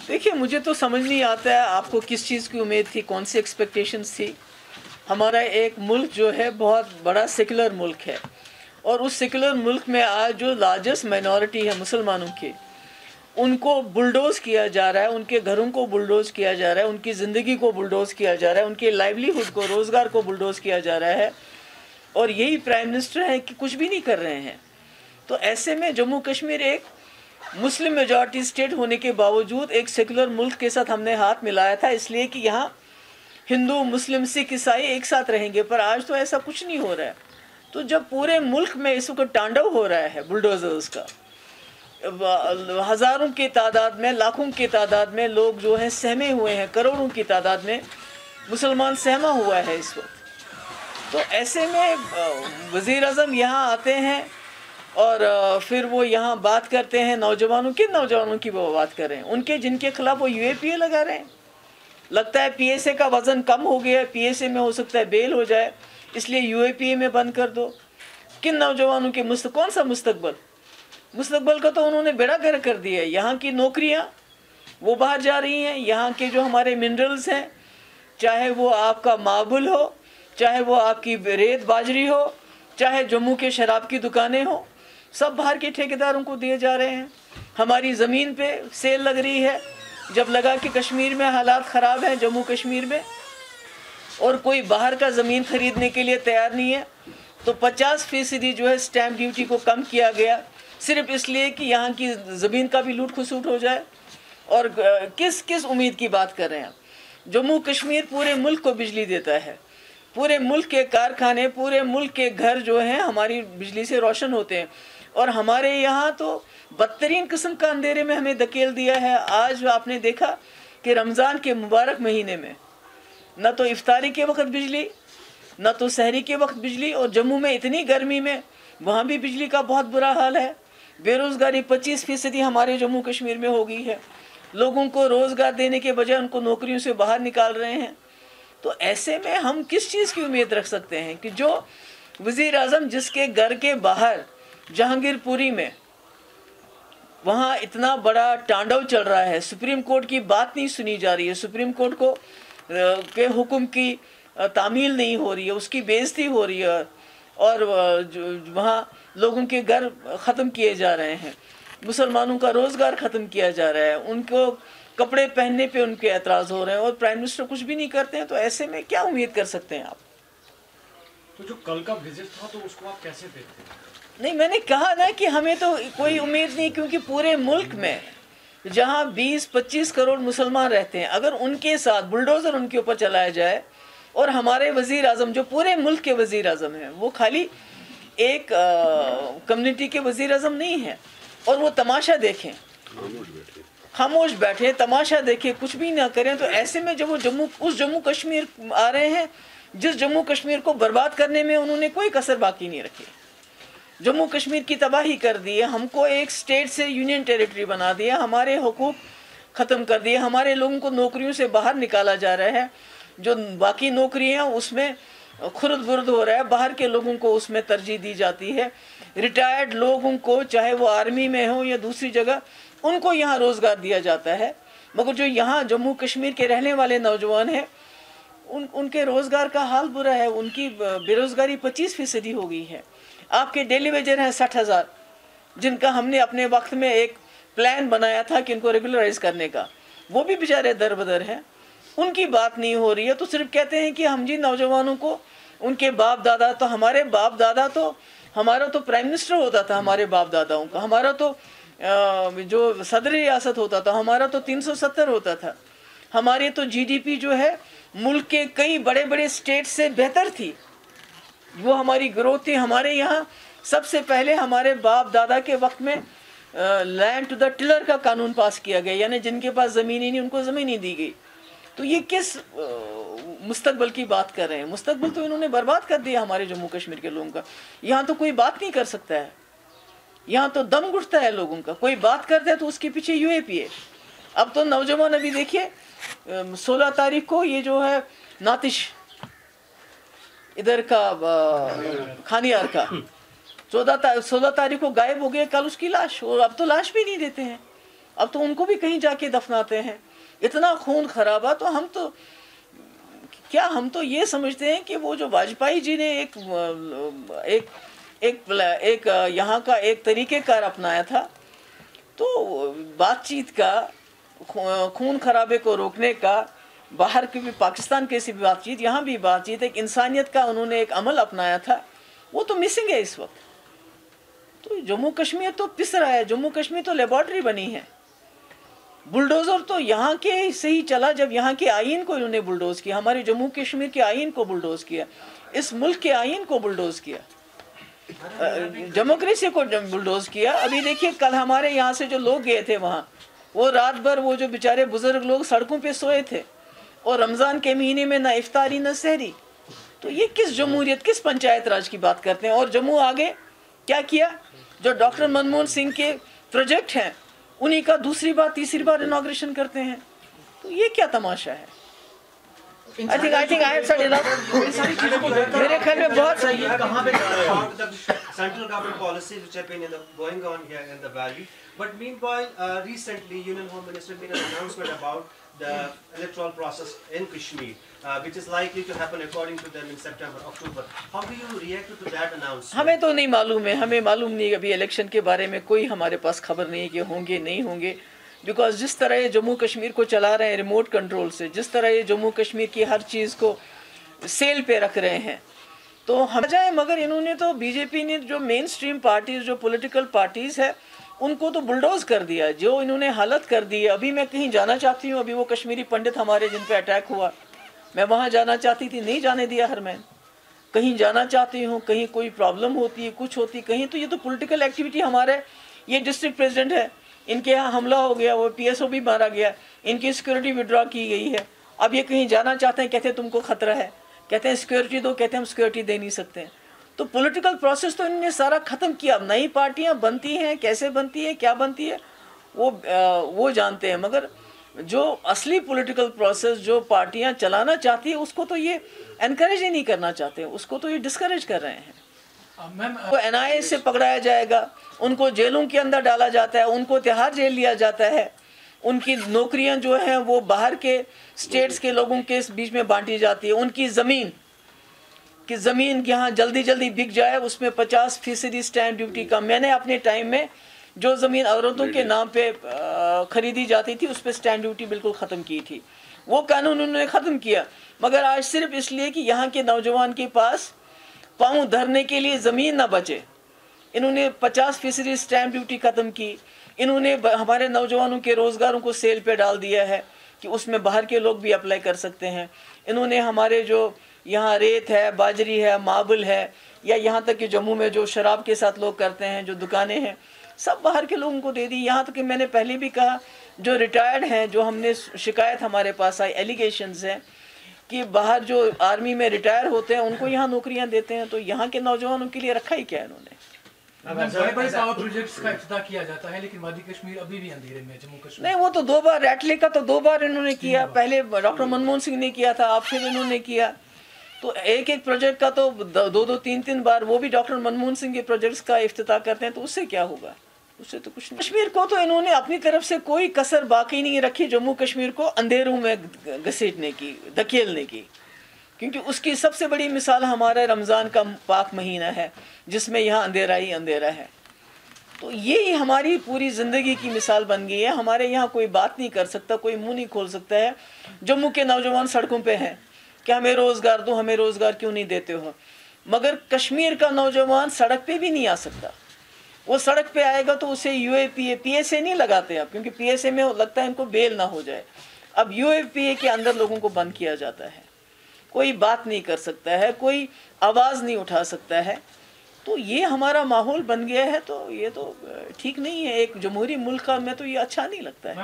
देखिए, मुझे तो समझ नहीं आता है आपको किस चीज़ की उम्मीद थी, कौन सी एक्सपेक्टेशंस थी। हमारा एक मुल्क जो है बहुत बड़ा सेकुलर मुल्क है, और उस सेकुलर मुल्क में आज जो लार्जेस्ट माइनॉरिटी है मुसलमानों की, उनको बुलडोज़ किया जा रहा है, उनके घरों को बुलडोज़ किया जा रहा है, उनकी ज़िंदगी को बुलडोज़ किया जा रहा है, उनके लाइवलीहुड को, रोज़गार को बुलडोज़ किया जा रहा है, और यही प्राइम मिनिस्टर है कि कुछ भी नहीं कर रहे हैं। तो ऐसे में जम्मू कश्मीर एक मुस्लिम मेजॉरिटी स्टेट होने के बावजूद एक सेकुलर मुल्क के साथ हमने हाथ मिलाया था, इसलिए कि यहाँ हिंदू, मुस्लिम, सिख, ईसाई एक साथ रहेंगे। पर आज तो ऐसा कुछ नहीं हो रहा है। तो जब पूरे मुल्क में इस वक्त तांडव हो रहा है बुलडोजर्स का, हज़ारों की तादाद में, लाखों की तादाद में लोग जो हैं सहमे हुए हैं, करोड़ों की तादाद में मुसलमान सहमा हुआ है इस वक्त। तो ऐसे में वज़ीर आज़म यहाँ आते हैं और फिर वो यहाँ बात करते हैं नौजवानों, किन नौजवानों की वो बात कर रहे हैं? उनके जिनके खिलाफ वो यूएपीए लगा रहे हैं। लगता है पीएसए का वज़न कम हो गया, पीएसए में हो सकता है बेल हो जाए, इसलिए यूएपीए में बंद कर दो। किन नौजवानों के कौन सा मुस्तकबल का तो उन्होंने बेड़ा गर्क कर दिया है। यहाँ की नौकरियाँ वो बाहर जा रही हैं, यहाँ के जो हमारे मिनरल्स हैं, चाहे वो आपका मार्बल हो, चाहे वो आपकी रेत बाजरी हो, चाहे जम्मू के शराब की दुकानें हो, सब बाहर के ठेकेदारों को दिए जा रहे हैं। हमारी ज़मीन पे सेल लग रही है। जब लगा कि कश्मीर में हालात ख़राब हैं, जम्मू कश्मीर में, और कोई बाहर का ज़मीन ख़रीदने के लिए तैयार नहीं है, तो 50% जो है स्टैम्प ड्यूटी को कम किया गया, सिर्फ इसलिए कि यहाँ की ज़मीन का भी लूट खसूट हो जाए। और किस उम्मीद की बात कर रहे हैं? जम्मू कश्मीर पूरे मुल्क को बिजली देता है, पूरे मुल्क के कारखाने, पूरे मुल्क के घर जो हैं हमारी बिजली से रोशन होते हैं, और हमारे यहाँ तो बदतरीन किस्म का अंधेरे में हमें धकेल दिया है। आज आपने देखा कि रमज़ान के मुबारक महीने में न तो इफ्तारी के वक्त बिजली, न तो सहरी के वक्त बिजली, और जम्मू में इतनी गर्मी में वहाँ भी बिजली का बहुत बुरा हाल है। बेरोज़गारी 25% हमारे जम्मू कश्मीर में हो गई है। लोगों को रोज़गार देने के बजाय उनको नौकरियों से बाहर निकाल रहे हैं। तो ऐसे में हम किस चीज़ की उम्मीद रख सकते हैं कि जो वज़ीर आज़म जिसके घर के बाहर जहांगीरपुरी में वहाँ इतना बड़ा तांडव चल रहा है, सुप्रीम कोर्ट की बात नहीं सुनी जा रही है, सुप्रीम कोर्ट को के हुक्म की तामील नहीं हो रही है, उसकी बेइज्जती हो रही है, और वहाँ लोगों के घर ख़त्म किए जा रहे हैं, मुसलमानों का रोज़गार ख़त्म किया जा रहा है, उनको कपड़े पहनने पे उनके एतराज़ हो रहे हैं, और प्राइम मिनिस्टर कुछ भी नहीं करते हैं। तो ऐसे में क्या उम्मीद कर सकते हैं आप? तो जो कल का विजिट था तो उसको आप कैसे देखते हैं? नहीं, मैंने कहा ना कि हमें तो कोई उम्मीद नहीं, क्योंकि पूरे मुल्क में जहाँ 20-25 करोड़ मुसलमान रहते हैं, अगर उनके साथ बुलडोज़र उनके ऊपर चलाया जाए, और हमारे वज़ीर आज़म जो पूरे मुल्क के वज़ीर आज़म हैं, वो खाली एक कम्युनिटी के वज़ीर आज़म नहीं है, और वो तमाशा देखें, खामोश बैठे, तमाशा देखें, कुछ भी ना करें। तो ऐसे में जब वो उस जम्मू कश्मीर आ रहे हैं जिस जम्मू कश्मीर को बर्बाद करने में उन्होंने कोई कसर बाकी नहीं रखी, जम्मू कश्मीर की तबाही कर दी है, हमको एक स्टेट से यूनियन टेरिटरी बना दिया, हमारे हुकूक ख़त्म कर दिए, हमारे लोगों को नौकरियों से बाहर निकाला जा रहा है, जो बाकी नौकरियां उसमें खुर्द बुर्द हो रहा है, बाहर के लोगों को उसमें तरजीह दी जाती है। रिटायर्ड लोगों को, चाहे वो आर्मी में हो या दूसरी जगह, उनको यहाँ रोज़गार दिया जाता है, मगर जो यहाँ जम्मू कश्मीर के रहने वाले नौजवान हैं उनके रोज़गार का हाल बुरा है, उनकी बेरोज़गारी 25% हो गई है। आपके डेली वेजर हैं 60,000, जिनका हमने अपने वक्त में एक प्लान बनाया था कि इनको रेगुलराइज करने का, वो भी बेचारे दर बदर हैं, उनकी बात नहीं हो रही है। तो सिर्फ कहते हैं कि हम जी नौजवानों को, उनके बाप दादा, तो हमारे बाप दादा तो, हमारा तो प्राइम मिनिस्टर होता था, हमारे बाप दादाओं का, हमारा तो जो सदर रियासत होता था, हमारा तो 370 होता था, हमारी तो जीडीपी जो है मुल्क के कई बड़े बड़े स्टेट से बेहतर थी, वो हमारी ग्रोथ थी। हमारे यहाँ सबसे पहले हमारे बाप दादा के वक्त में लैंड टू द टिलर का कानून पास किया गया, यानी जिनके पास ज़मीन ही नहीं उनको ज़मीन ही दी गई। तो ये किस मुस्तकबल की बात कर रहे हैं? मुस्तकबल तो इन्होंने बर्बाद कर दिया हमारे जम्मू कश्मीर के लोगों का। यहाँ तो कोई बात नहीं कर सकता है, यहाँ तो दम घुटता है लोगों का, कोई बात करता है तो उसके पीछे यूएपीए। अब तो नौजवान, अभी देखिए 16 तारीख को ये जो है नातिश इधर का खानियार का 16 तारीख को गायब हो गया, कल उसकी लाश, और अब तो लाश भी नहीं देते हैं। अब तो उनको भी कहीं जाके दफनाते हैं। इतना खून खराबा। तो हम तो ये समझते हैं कि वो जो वाजपेयी जी ने एक यहाँ का एक तरीक़ेकार अपनाया था, तो बातचीत का, खून खराबे को रोकने का, बाहर की भी पाकिस्तान की भी बातचीत, यहाँ भी बातचीत, एक इंसानियत का उन्होंने एक अमल अपनाया था, वो तो मिसिंग है इस वक्त। तो जम्मू कश्मीर तो पिस रहा है, जम्मू कश्मीर तो लेबॉर्ट्री बनी है। बुलडोज़र तो यहाँ के से ही चला जब यहाँ के आइन को इन्होंने बुलडोज़ किया, हमारे जम्मू कश्मीर के आइन को बुलडोज़ किया, इस मुल्क के आइन को बुलडोज़ किया, डेमोक्रेसी को बुलडोज़ किया। अभी देखिए कल हमारे यहाँ से जो लोग गए थे वहाँ, वो रात भर वो जो बेचारे बुजुर्ग लोग सड़कों पे सोए थे, और रमज़ान के महीने में ना इफ्तारी ना सहरी। तो ये किस जमहूरियत, किस पंचायत राज की बात करते हैं। और जम्मू आगे क्या किया, जो डॉक्टर मनमोहन सिंह के प्रोजेक्ट हैं उन्हीं का दूसरी बार तीसरी बार इनॉग्रेशन करते हैं। तो ये क्या तमाशा है। I think I have said enough. मेरे ख्याल में बहुत सही है। Central government policies which have been going on here in the valley, but meanwhile, recently, Union Home Minister made an announcement about the electoral process in Kashmir, which is likely to happen according to them in September, October. How do you react to that announcement? हमें तो नहीं मालूम है, हमें मालूम नहीं, अभी election के बारे में कोई हमारे पास खबर नहीं है कि होंगे नहीं होंगे। बिकॉज जिस तरह ये जम्मू कश्मीर को चला रहे हैं रिमोट कंट्रोल से, जिस तरह ये जम्मू कश्मीर की हर चीज़ को सेल पे रख रहे हैं, तो हम जाए। मगर इन्होंने तो बीजेपी ने जो मेन स्ट्रीम पार्टीज़, जो पॉलिटिकल पार्टीज़ है, उनको तो बुलडोज़ कर दिया, जो इन्होंने हालत कर दी है। अभी मैं कहीं जाना चाहती हूँ, अभी वो कश्मीरी पंडित हमारे जिन पे अटैक हुआ, मैं वहाँ जाना चाहती थी, नहीं जाने दिया हरमैन। कहीं जाना चाहती हूँ, कहीं कोई प्रॉब्लम होती है, कुछ होती कहीं, तो ये तो पॉलिटिकल एक्टिविटी। हमारे ये डिस्ट्रिक्ट प्रेसिडेंट है, इनके यहाँ हमला हो गया, वो PSO भी मारा गया, इनकी सिक्योरिटी विड्रॉ की गई है। अब ये कहीं जाना चाहते हैं, कहते हैं तुमको खतरा है, कहते हैं सिक्योरिटी दो, कहते हैं हम सिक्योरिटी दे नहीं सकते हैं। तो पॉलिटिकल प्रोसेस तो इन्होंने सारा ख़त्म किया। अब नई पार्टियाँ बनती हैं, कैसे बनती है, क्या बनती है, वो जानते हैं। मगर जो असली पॉलिटिकल प्रोसेस जो पार्टियाँ चलाना चाहती है, उसको तो ये एनकरेज ही नहीं करना चाहते, उसको तो ये डिस्करेज कर रहे हैं। तो NIA से पकड़ाया जाएगा, उनको जेलों के अंदर डाला जाता है, उनको तिहाड़ जेल लिया जाता है, उनकी नौकरियां जो हैं वो बाहर के स्टेट्स के लोगों के बीच में बांटी जाती है। उनकी ज़मीन यहाँ जल्दी जल्दी बिक जाए, उसमें 50% स्टैंप ड्यूटी का। मैंने अपने टाइम में जो ज़मीन औरतों के नाम पे ख़रीदी जाती थी, उस पर स्टैंप ड्यूटी बिल्कुल ख़त्म की थी, वो कानून उन्होंने ख़त्म किया। मगर आज सिर्फ इसलिए कि यहाँ के नौजवान के पास पाँव धरने के लिए ज़मीन ना बचे, इन्होंने 50% स्टैंप ड्यूटी ख़त्म की। इन्होंने हमारे नौजवानों के रोज़गारों को सेल पे डाल दिया है कि उसमें बाहर के लोग भी अप्लाई कर सकते हैं। इन्होंने हमारे जो यहाँ रेत है, बाजरी है, मार्बल है, या यहाँ तक कि जम्मू में जो शराब के साथ लोग करते हैं, जो दुकानें हैं, सब बाहर के लोगों को दे दी। यहाँ तक कि मैंने पहले भी कहा, जो रिटायर्ड हैं, जो हमने शिकायत हमारे पास आई, एलिगेशंस हैं कि बाहर जो आर्मी में रिटायर होते हैं उनको यहाँ नौकरियाँ देते हैं। तो यहाँ के नौजवानों के लिए रखा ही क्या है इन्होंने। बड़े-बड़े पावर प्रोजेक्ट्स का इफ्तिताह किया जाता है, लेकिन वादी कश्मीर अभी भी अंधेरे में, जम्मू कश्मीर। नहीं, वो तो 2 बार, रैटले का तो 2 बार इन्होंने किया, पहले डॉक्टर मनमोहन सिंह ने किया था, अब फिर इन्होंने किया। तो एक प्रोजेक्ट का तो 2-2, 3-3 बार वो भी डॉक्टर मनमोहन सिंह के प्रोजेक्ट्स का इफ्तिताह करते हैं। तो उससे क्या होगा, उससे तो कुछ नहीं। कश्मीर को तो इन्होंने अपनी तरफ से कोई कसर बाकी नहीं रखी जम्मू कश्मीर को अंधेरों में घसीटने की, धकेलने की। क्योंकि उसकी सबसे बड़ी मिसाल हमारा रमज़ान का पाक महीना है, जिसमें यहाँ अंधेरा ही अंधेरा है। तो ये ही हमारी पूरी ज़िंदगी की मिसाल बन गई है। हमारे यहाँ कोई बात नहीं कर सकता, कोई मुंह नहीं खोल सकता है। जम्मू के नौजवान सड़कों पे हैं कि हमें रोज़गार दो, हमें रोज़गार क्यों नहीं देते हो। मगर कश्मीर का नौजवान सड़क पे भी नहीं आ सकता। वो सड़क पे आएगा तो उसे UAPA PSA नहीं लगाते अब, क्योंकि PSA में लगता है इनको बेल ना हो जाए। अब UAPA के अंदर लोगों को बंद किया जाता है, कोई बात नहीं कर सकता है, कोई आवाज़ नहीं उठा सकता है। तो ये हमारा माहौल बन गया है। तो ये तो ठीक नहीं है, एक जमहूरी मुल्क का में तो ये अच्छा नहीं लगता है।